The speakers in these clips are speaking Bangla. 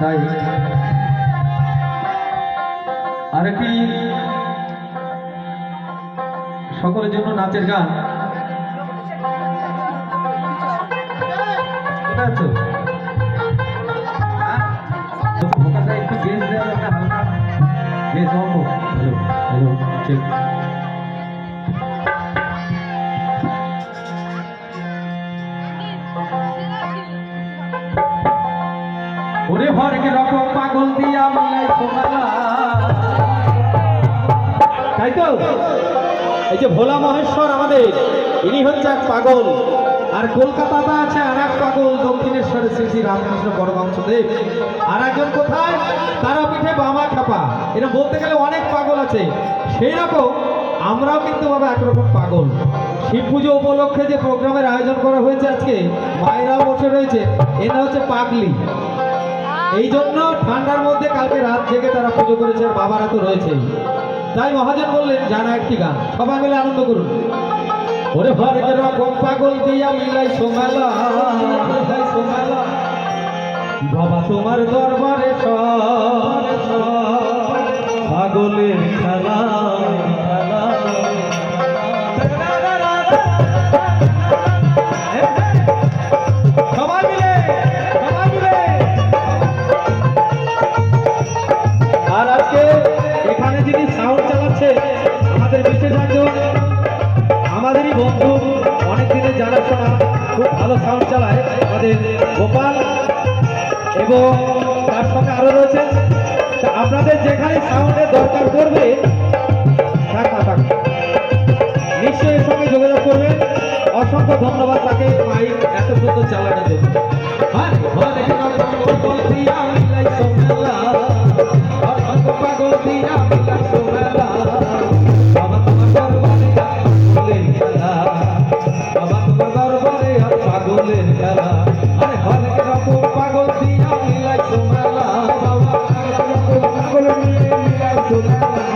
তাই আরেকটি সকলের জন্য নাচের গান কোথায় আছো? ভোকালটা একটু বেস দেওয়া যাবে হালকা বেস অল্প। হ্যালো হ্যালো ঠিক ওরে হরেক রকম পাগল দিয়া মিলাই সোনালা। তাই তো এই যে ভোলা মহেশ্বর আমাদের ইনি হচ্ছে এক পাগল, আর কলকাতাতে আছে আর এক পাগল দক্ষিণেশ্বরে শ্রী শ্রী রামকৃষ্ণ পরমহংসদেব। আর একজন কোথায় তারাপীঠে বামা খাপা। এটা বলতে গেলে অনেক পাগল আছে, সেই রকম আমরাও কিন্তু বাবা একরকম পাগল। শিব পুজো উপলক্ষে যে প্রোগ্রামের আয়োজন করা হয়েছে আজকে, মায়েরাও বসে রয়েছে, এরা হচ্ছে পাগলি। এই জন্য ঠান্ডার মধ্যে কালকে রাত জেগে তারা পুজো করেছে, আর বাবারা তো রয়েছে। তাই মহাজন বললেন জানা একটি গান, সবাই মিলে আনন্দ করুন। ওরে হরেক রকম পাগল দিয়া মিলাই সোমালা, সোমালা বাবা তোমার দরবারে পাগলের খেলা। সবাই মিলে সবাই মিলে। আর আজকে এখানে যিনি সাউন্ড চালাচ্ছে আমাদের বিশেষ একজন আমাদেরই বন্ধু, অনেক দিনের জানাশোনা, খুব ভালো সাউন্ড চালায় আমাদের গোপাল, এবং তার সঙ্গে আরো রয়েছে। আপনাদের যেখানে সাউন্ডের দরকার পড়বে নিশ্চয়ই এর সঙ্গে যোগাযোগ করবেন। অসংখ্য ধন্যবাদ তাকে মাইক এত সুন্দর চালানোর জন্য। বাবা তোমার দরবারে আজ পাগলের খেলা, তোমার দরবারে সব পাগলের খেলা। হরেক রকম পাগল দিয়া মিলাই সোনালা, হরেক রকম পাগল দিয়া মিলাই সোনালা।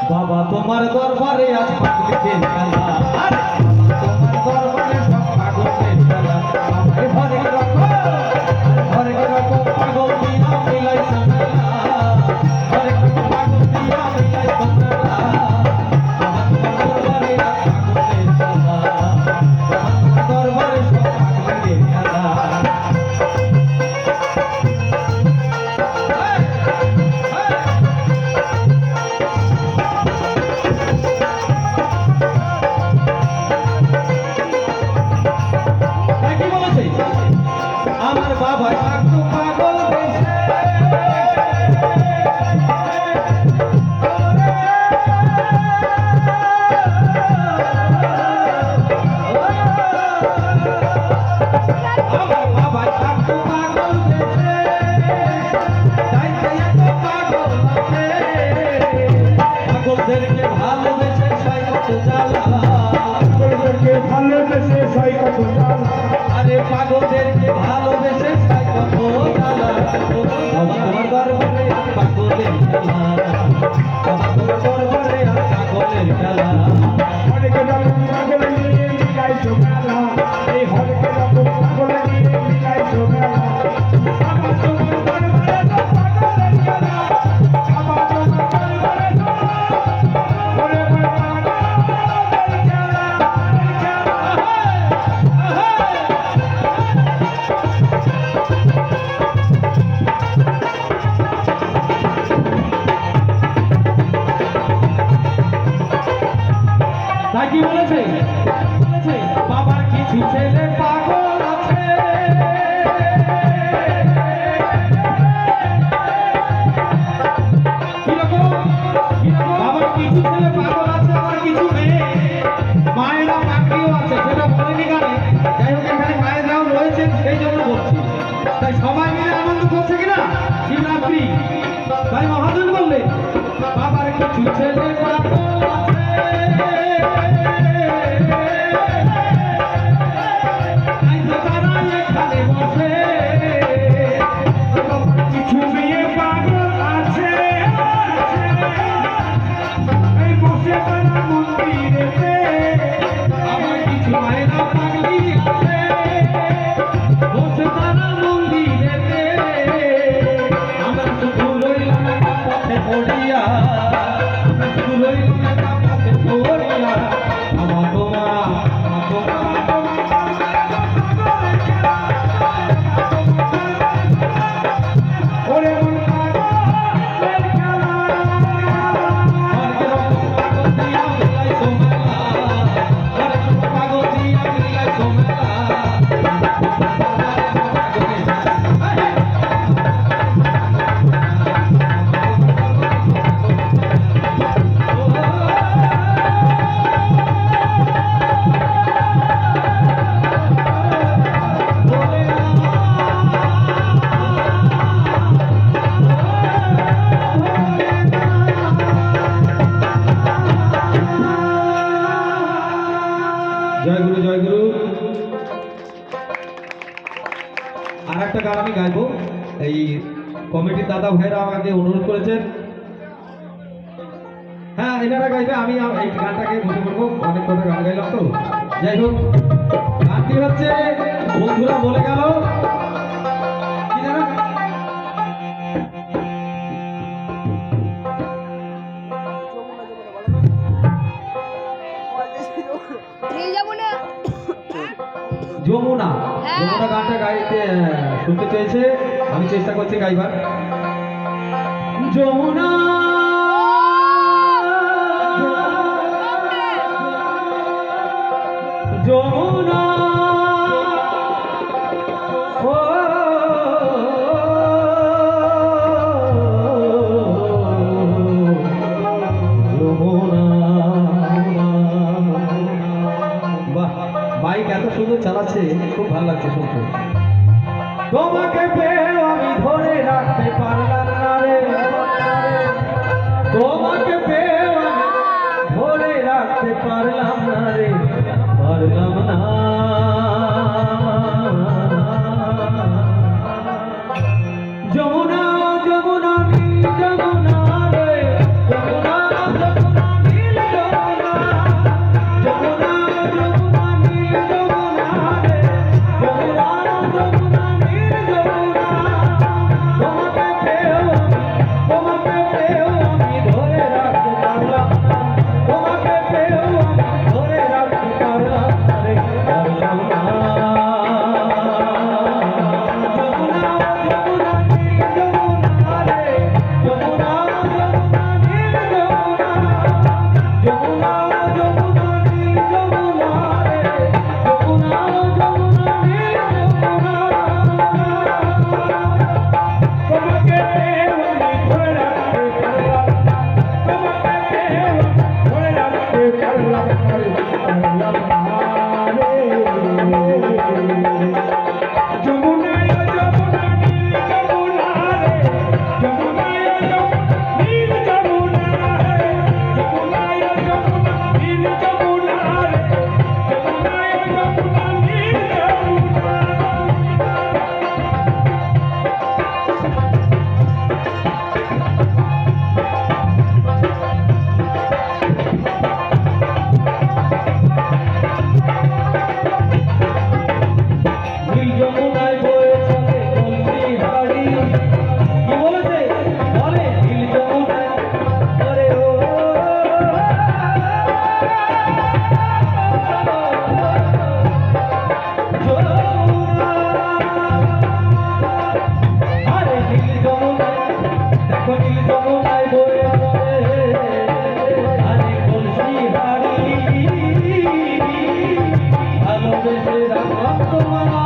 বাবা তোমার দরবারে আজ পাগলের খেলা, তোমার দরবারে সব পাগলের খেলা। আমার বাবা থাকতো পাগল দেশে, আমার বাবা থাকতো পাগল দেশে, তাই এত পাগল আছে। পাগলদেরকে ভালোবেসে সাই কত জ্বালা, পাগলদেরকে ভালোবেসে সাই কত জ্বালা। আরে পাগলদেরকে ভালোবেসে সাই কত জ্বালা। তোমার দরবারে পাগলের খেলা, তোমার দরবারে পাগলের খেলা। অনেক পাগল নিয়ে মিলাই সোনালা, ছেলে পাগল আছে তাই তো তারা এখানে বসে কিছু মেয়ে পাগল আছে এই বসে তারা মন্দিরেতে আমার কিছু মায়েরা পাগলি আছে বসে তারা মন্দিরেতে আমরা শুধু রইলাম একা পথে পড়িয়া আমরা শুধু রইলাম একা পথে পড়িয়া আমার তোমা ওরে মন পাগলের খেলা জয় গুরু জয় গুরু। আর একটা গান আমি গাইবো, এই কমিটির দাদা ভাইরা আমাকে অনুরোধ করেছেন। হ্যাঁ এনারা গাইবে, আমি এই গানটাকে বসে পড়বো, অনেক কথা গান গাইলাম তো। যাই হোক, গানটি হচ্ছে বন্ধুরা বলে গেল কি জানো? যমুনা, যমুনা গানটা গাইতে শুনতে চেয়েছে, আমি চেষ্টা করছি গাইবার। যমুনা যমুনা ও যমুনা। বাহ, বাইক এত সুন্দর চালাচ্ছে, খুব ভালো লাগছে শুনতে। তোমাকে পেয়ে আমি ধরে রাখতে পারলাম না রে, তোমাকে পেয়ে আমি ধরে রাখতে পারলাম না রে, পারলাম না। যমুনা যমুনা নীল যমুনা রে, যমুনা যমুনা নীল যমুনা, যমুনা যমুনা নীল যমুনা রে, যমুনা যমুনা নীল যমুনা। তোমাকে পেয়েও আমি ধরে রাখতে পারলাম না, তোমাকে পেয়েও আমি ধরে রাখতে পারলাম না রে, পারলাম না। যমুনা যমুনা নীল যমুনা রে, যমুনা যমুনা নীল যমুনা, যমুনা যমুনা নীল যমুনা রে, যমুনা যমুনা নীল যমুনা। তোমাকে পেয়ে আমি ধরে রাখতে পারলাম না, তোমাকে পেয়ে আমি ধরে রাখতে পারলাম না রে, পারলাম না রে। যমুনায় যমুনা নীল যমুনা রে, যমুনায় যমুনা নীল যমুনা রে, যমুনায় যমুনা নীল যমুনা রে, যমুনায় যমুনা নীল যমুনা। নীল যমুনায় বয়ে চলে কলসি হাড়ি, কি বলেছে? বলে নীল যমুনায় ওরে ও যমুনা, আরে নীল যমুনায়, দেখো নীল যমুনায় বয়ে চলে আরে কলসি হাড়ি, ভালোবেসে রাখলাম তোমার